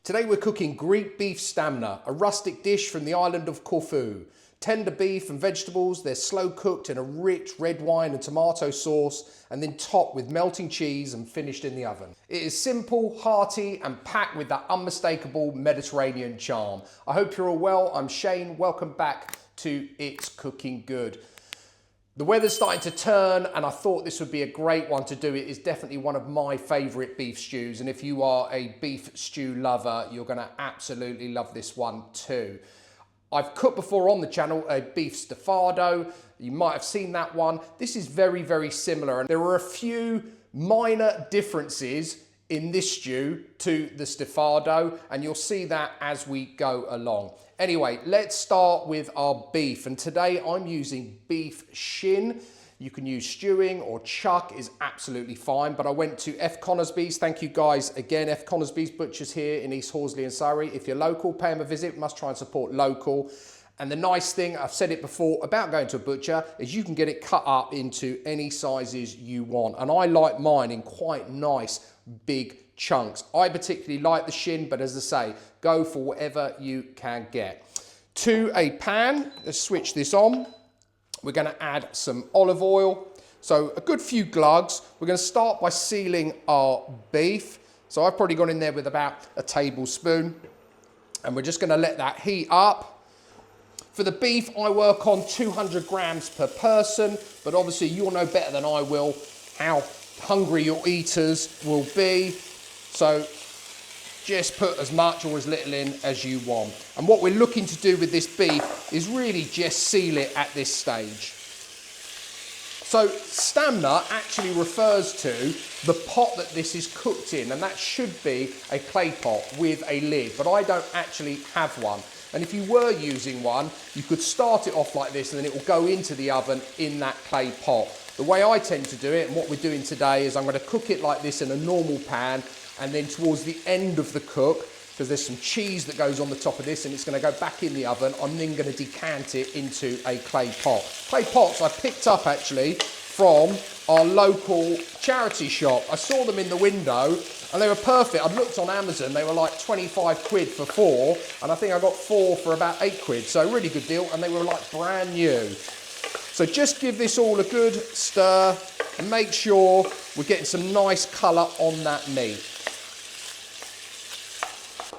Today we're cooking Greek Beef Stamna, a rustic dish from the island of Corfu. Tender beef and vegetables, they're slow cooked in a rich red wine and tomato sauce and then topped with melting cheese and finished in the oven. It is simple, hearty and packed with that unmistakable Mediterranean charm. I hope you're all well. I'm Shane. Welcome back to It's Cooking Good. The weather's starting to turn and I thought this would be a great one to do. It is definitely one of my favourite beef stews, and if you are a beef stew lover, you're going to absolutely love this one too. I've cooked before on the channel a beef stifado. You might have seen that one. This is very, very similar, and there are a few minor differences in this stew to the stifado, and you'll see that as we go along. Anyway, let's start with our beef, and today I'm using beef shin. You can use stewing or chuck is absolutely fine, but I went to F. Conisbee's. Thank you guys again, F. Conisbee's Butchers here in East Horsley and Surrey. If you're local, pay them a visit. We must try and support local. And the nice thing, I've said it before about going to a butcher, is you can get it cut up into any sizes you want. And I like mine in quite nice big chunks. I particularly like the shin, but as I say, go for whatever you can get. To a pan, let's switch this on. We're going to add some olive oil. So a good few glugs. We're going to start by sealing our beef. So I've probably gone in there with about a tablespoon. And we're just going to let that heat up. For the beef, I work on 200 grams per person, but obviously you'll know better than I will how hungry your eaters will be. So just put as much or as little in as you want. And what we're looking to do with this beef is really just seal it at this stage. So stamna actually refers to the pot that this is cooked in, and that should be a clay pot with a lid, but I don't actually have one. And if you were using one, you could start it off like this and then it will go into the oven in that clay pot. The way I tend to do it, and what we're doing today, is I'm going to cook it like this in a normal pan, and then towards the end of the cook, because there's some cheese that goes on the top of this and it's going to go back in the oven, I'm then going to decant it into a clay pot. Clay pots I picked up actually from our local charity shop. I saw them in the window and they were perfect. I'd looked on Amazon, they were like 25 quid for 4, and I think I got 4 for about 8 quid, so a really good deal, and they were like brand new. So just give this all a good stir and make sure we're getting some nice colour on that meat.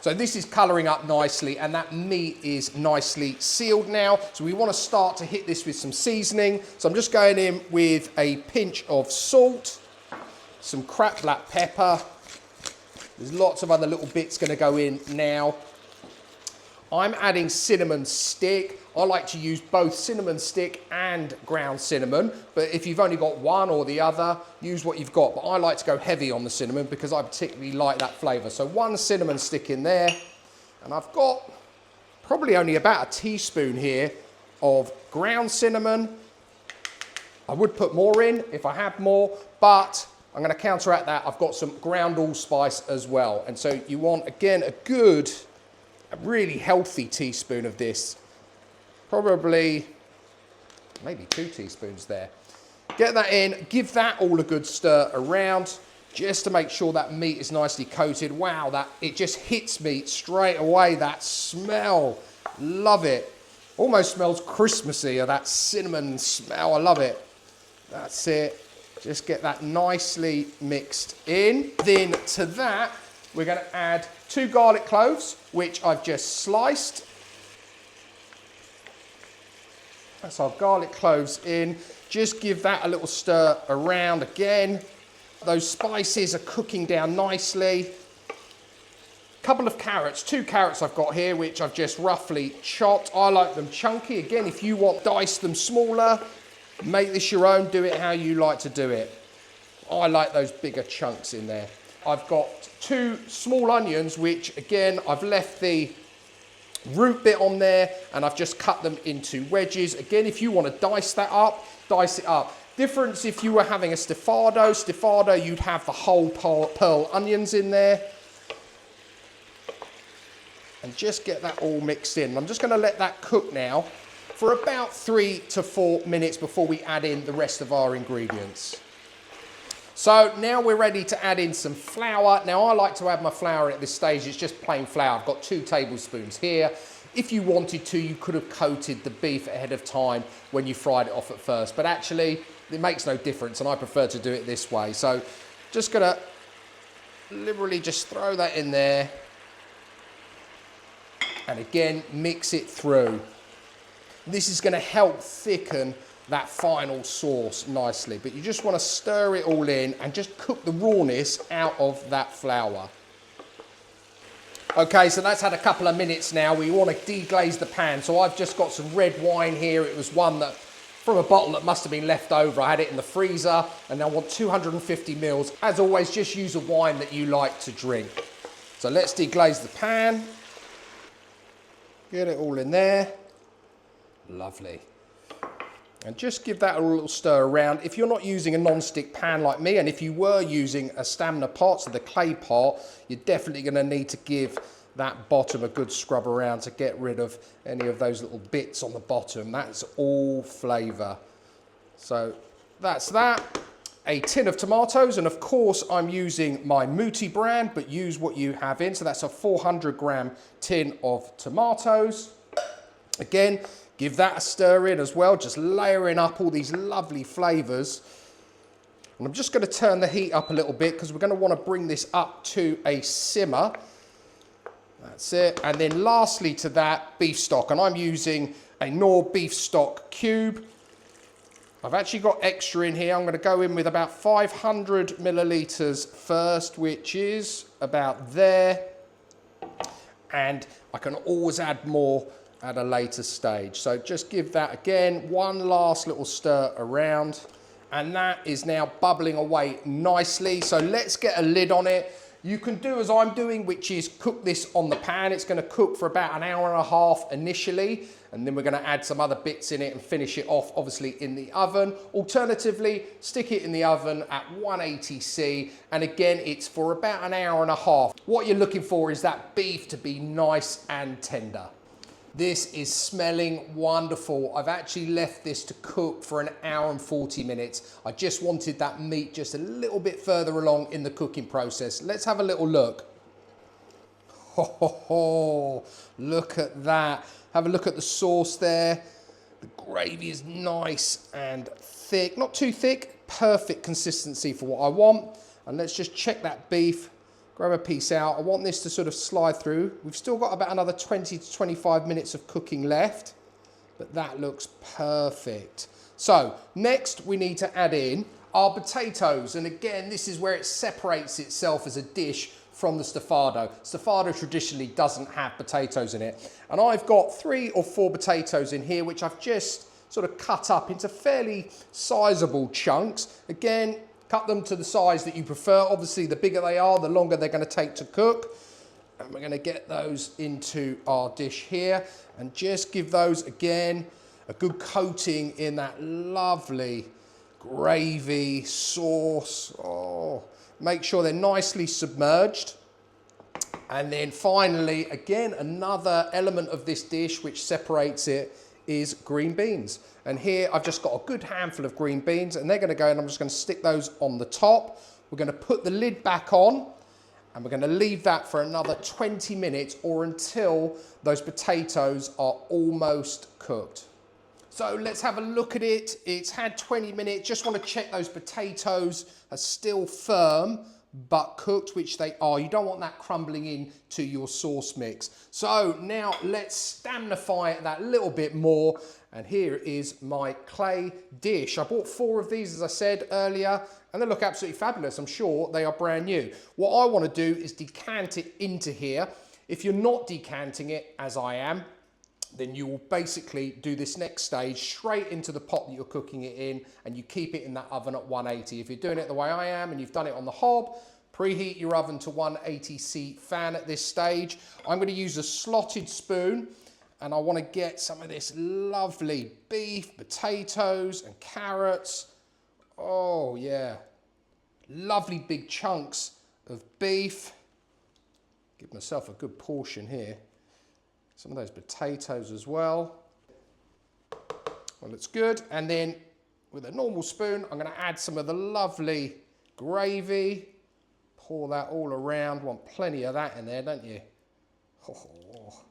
So this is colouring up nicely and that meat is nicely sealed now. So we want to start to hit this with some seasoning. So I'm just going in with a pinch of salt, some cracked black pepper. There's lots of other little bits going to go in now. I'm adding cinnamon stick. I like to use both cinnamon stick and ground cinnamon, but if you've only got one or the other, use what you've got. But I like to go heavy on the cinnamon because I particularly like that flavour. So 1 cinnamon stick in there, and I've got probably only about a teaspoon here of ground cinnamon. I would put more in if I had more, but I'm going to counteract that. I've got some ground allspice as well. And so you want, again, a really healthy teaspoon of this. Probably, maybe 2 teaspoons there. Get that in, give that all a good stir around, just to make sure that meat is nicely coated. Wow, it just hits me straight away, that smell. Love it. Almost smells Christmassy, or that cinnamon smell, I love it. That's it. Just get that nicely mixed in. Then to that, we're going to add 2 garlic cloves, which I've just sliced. That's our garlic cloves in. Just give that a little stir around again. Those spices are cooking down nicely. Couple of carrots, 2 carrots I've got here, which I've just roughly chopped. I like them chunky. Again, if you want, dice them smaller. Make this your own, do it how you like to do it. I like those bigger chunks in there. I've got 2 small onions, which again, I've left the root bit on there and I've just cut them into wedges. Again, if you want to dice that up, dice it up. Difference if you were having a stifado, you'd have the whole pearl onions in there. And just get that all mixed in. I'm just going to let that cook now for about 3 to 4 minutes before we add in the rest of our ingredients. So now we're ready to add in some flour. Now I like to add my flour at this stage. It's just plain flour. I've got 2 tablespoons here. If you wanted to, you could have coated the beef ahead of time when you fried it off at first. But actually, it makes no difference, and I prefer to do it this way. So just gonna liberally just throw that in there. And again, mix it through. This is gonna help thicken that final sauce nicely, but you just want to stir it all in and just cook the rawness out of that flour. Okay, so that's had a couple of minutes now. We want to deglaze the pan. So I've just got some red wine here. It was one that, from a bottle that must have been left over. I had it in the freezer, and I want 250 mils. As always, just use a wine that you like to drink. So let's deglaze the pan. Get it all in there. Lovely. And just give that a little stir around. If you're not using a non-stick pan like me, and if you were using a Stamna pot, so the clay pot, you're definitely going to need to give that bottom a good scrub around to get rid of any of those little bits on the bottom. That's all flavour. So that's that. A tin of tomatoes, and of course I'm using my Muti brand, but use what you have in. So that's a 400 gram tin of tomatoes. Again, give that a stir in as well, just layering up all these lovely flavours. And I'm just going to turn the heat up a little bit because we're going to want to bring this up to a simmer. That's it. And then lastly to that, beef stock. And I'm using a Knorr beef stock cube. I've actually got extra in here. I'm going to go in with about 500 millilitres first, which is about there. And I can always add more at a later stage. So just give that again one last little stir around, and that is now bubbling away nicely. So let's get a lid on it. You can do as I'm doing, which is cook this on the pan. It's going to cook for about an hour and a half initially, and then we're going to add some other bits in it and finish it off obviously in the oven. Alternatively, stick it in the oven at 180°, and again it's for about an hour and a half. What you're looking for is that beef to be nice and tender. This is smelling wonderful. I've actually left this to cook for an hour and 40 minutes. I just wanted that meat just a little bit further along in the cooking process. Let's have a little look. Ho, ho, ho. Look at that. Have a look at the sauce there. The gravy is nice and thick. Not too thick, perfect consistency for what I want. And let's just check that beef. Grab a piece out. I want this to sort of slide through. We've still got about another 20 to 25 minutes of cooking left, but that looks perfect. So next we need to add in our potatoes. And again, this is where it separates itself as a dish from the stifado. Stifado traditionally doesn't have potatoes in it. And I've got 3 or 4 potatoes in here, which I've just sort of cut up into fairly sizable chunks. Again, cut them to the size that you prefer. Obviously, the bigger they are, the longer they're going to take to cook. And we're going to get those into our dish here and just give those, again, a good coating in that lovely gravy sauce. Oh, make sure they're nicely submerged. And then finally, again, another element of this dish which separates it is green beans. And here I've just got a good handful of green beans, and they're going to go, and I'm just going to stick those on the top. We're going to put the lid back on, and we're going to leave that for another 20 minutes or until those potatoes are almost cooked. So let's have a look at it. It's had 20 minutes. Just want to check those potatoes are still firm but cooked, which they are. You don't want that crumbling into your sauce mix. So now let's stamnify that little bit more. And here is my clay dish. I bought 4 of these, as I said earlier, and they look absolutely fabulous. I'm sure they are brand new. What I want to do is decant it into here. If you're not decanting it, as I am, then you will basically do this next stage straight into the pot that you're cooking it in, and you keep it in that oven at 180. If you're doing it the way I am and you've done it on the hob, preheat your oven to 180C fan at this stage. I'm going to use a slotted spoon, and I want to get some of this lovely beef, potatoes and carrots. Oh yeah, lovely big chunks of beef. Give myself a good portion here. Some of those potatoes as well. Well, it's good. And then with a normal spoon, I'm going to add some of the lovely gravy. Pour that all around. Want plenty of that in there, don't you? Oh.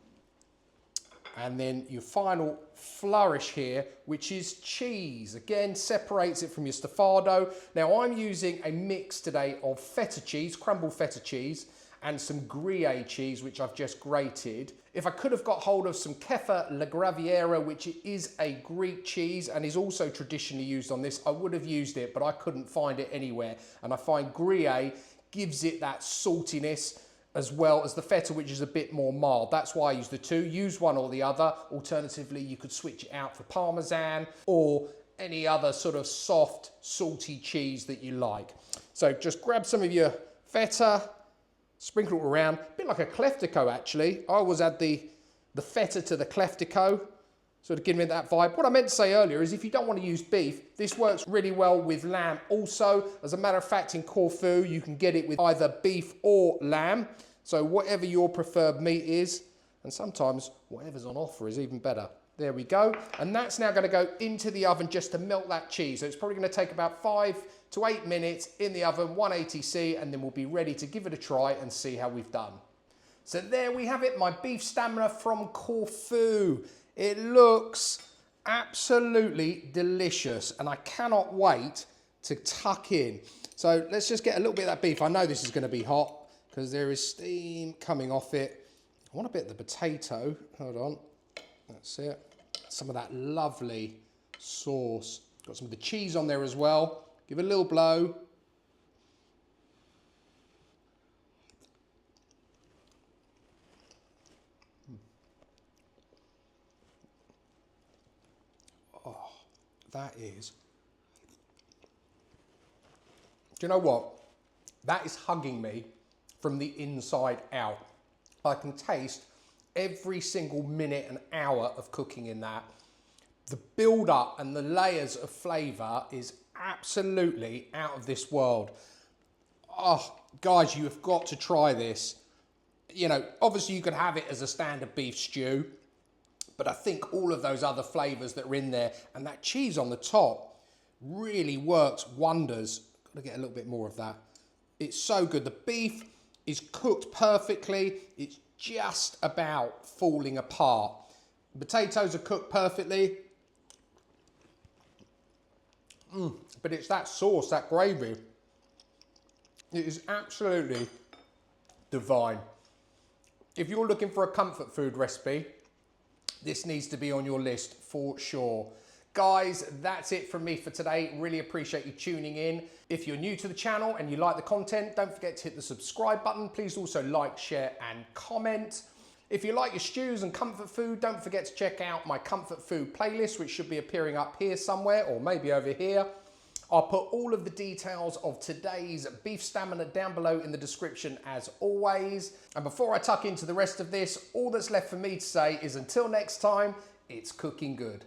And then your final flourish here, which is cheese. Again, separates it from your stifado. Now I'm using a mix today of feta cheese, crumbled feta cheese, and some Gruyère cheese, which I've just grated. If I could have got hold of some Kefalograviera, which is a Greek cheese and is also traditionally used on this, I would have used it, but I couldn't find it anywhere. And I find Gruyère gives it that saltiness as well as the feta, which is a bit more mild. That's why I use the two. Use one or the other. Alternatively, you could switch it out for Parmesan or any other sort of soft, salty cheese that you like. So just grab some of your feta, sprinkle it around, a bit like a cleftico actually. I always add the feta to the cleftico, sort of giving it that vibe. What I meant to say earlier is if you don't want to use beef, this works really well with lamb also. As a matter of fact, in Corfu, you can get it with either beef or lamb. So whatever your preferred meat is, and sometimes whatever's on offer is even better. There we go. And that's now going to go into the oven just to melt that cheese. So it's probably going to take about 5 to 8 minutes in the oven, 180°, and then we'll be ready to give it a try and see how we've done. So there we have it, my beef stamna from Corfu. It looks absolutely delicious and I cannot wait to tuck in. So let's just get a little bit of that beef. I know this is going to be hot because there is steam coming off it. I want a bit of the potato. Hold on. That's it. Some of that lovely sauce. Got some of the cheese on there as well. Give it a little blow. Oh, that is. Do you know what? That is hugging me from the inside out. I can taste every single minute and hour of cooking in that. The build up and the layers of flavour is absolutely out of this world. Oh, guys, you have got to try this. You know, obviously you could have it as a standard beef stew, but I think all of those other flavours that are in there and that cheese on the top really works wonders. Got to get a little bit more of that. It's so good. The beef is cooked perfectly. It's just about falling apart. The potatoes are cooked perfectly. But it's that sauce, that gravy. It is absolutely divine. If you're looking for a comfort food recipe, this needs to be on your list for sure. Guys, that's it from me for today. Really appreciate you tuning in. If you're new to the channel and you like the content, don't forget to hit the subscribe button. Please also like, share, and comment. If you like your stews and comfort food, don't forget to check out my comfort food playlist, which should be appearing up here somewhere, or maybe over here. I'll put all of the details of today's beef stamina down below in the description as always. And before I tuck into the rest of this, all that's left for me to say is until next time, it's cooking good.